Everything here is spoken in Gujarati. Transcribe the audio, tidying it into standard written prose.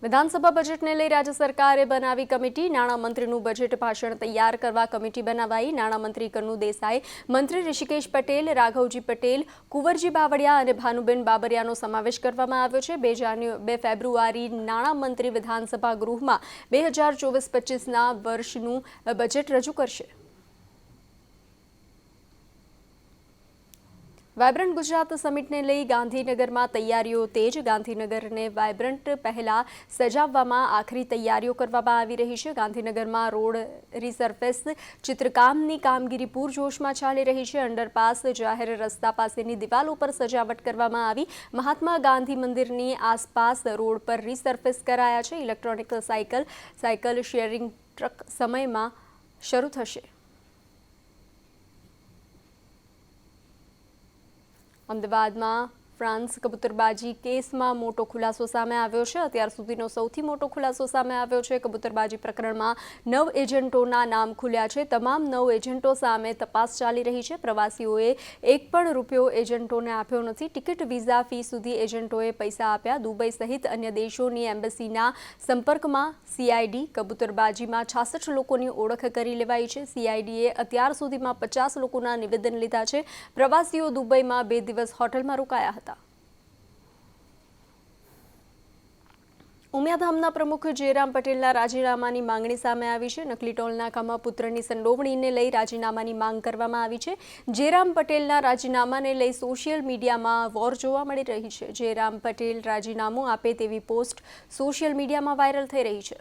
વિધાનસભા બજેટને લઈ રાજ્ય સરકારે બનાવી કમિટી નાણામંત્રીનું બજેટ ભાષણ તૈયાર કરવા કમિટી બનાવાઈ નાણામંત્રી કનુ દેસાઈ મંત્રી ઋષિકેશ પટેલ રાઘવજી પટેલ કુંવરજી બાવળિયા અને ભાનુબેન બાબરિયાનો સમાવેશ કરવામાં આવ્યો છે 2 ફેબ્રુઆરી નાણામંત્રી વિધાનસભા ગૃહમાં 2024-25ના વર્ષનું બજેટ રજૂ કરશે। વાયબ્રન્ટ ગુજરાત સમિટને લઈ ગાંધીનગરમાં તૈયારીઓ તેજ ગાંધીનગરને વાયબ્રન્ટ પહેલા સજાવવામાં આખરી તૈયારીઓ કરવામાં આવી રહી છે। ગાંધીનગરમાં રોડ રીસર્ફેસ ચિત્રકામની કામગીરી પૂરજોશમાં ચાલી રહી છે। અંડરપાસ જાહેર રસ્તા પાસેની દિવાલો પર સજાવટ કરવામાં આવી। મહાત્મા ગાંધી મંદિરની આસપાસ રોડ પર રીસર્ફેસ કરાયા છે। ઇલેક્ટ્રોનિક સાયકલ શેરિંગ ટ્રક સમયમાં શરૂ થશે। અમદાવાદમાં ફ્રાન્સ કબૂતરબાજી કેસમાં મોટો ખુલાસો સામે આવ્યો છે। અત્યાર સુધીનો સૌથી મોટો ખુલાસો સામે આવ્યો છે। કબૂતરબાજી પ્રકરણમાં 9 એજન્ટોના નામ ખુલ્યા છે। તમામ 9 એજન્ટો સામે તપાસ ચાલી રહી છે। પ્રવાસીઓએ એક પણ રૂપિયો એજન્ટોને આપ્યો નથી। ટિકિટ વિઝા ફી સુધી એજન્ટોએ પૈસા આપ્યા। દુબઈ સહિત અન્ય દેશોની એમ્બેસીના સંપર્કમાં સીઆઈડી કબૂતરબાજીમાં 66 લોકોની ઓળખ કરી લેવાઈ છે। સીઆઈડીએ અત્યાર સુધીમાં 50 લોકોના નિવેદન લીધા છે। પ્રવાસીઓ દુબઈમાં 2 દિવસ હોટલમાં રોકાયા હતા। ઉમિયાધામના પ્રમુખ જયરામ પટેલના રાજીનામાની માંગણી સામે આવી છે। નકલી ટોલનાકામાં પુત્રની સંડોવણીને લઈ રાજીનામાની માંગ કરવામાં આવી છે। જયરામ પટેલના રાજીનામાને લઈ સોશિયલ મીડિયામાં વોર જોવા મળી રહી છે। જયરામ પટેલ રાજીનામું આપે તેવી પોસ્ટ સોશિયલ મીડિયામાં વાયરલ થઈ રહી છે।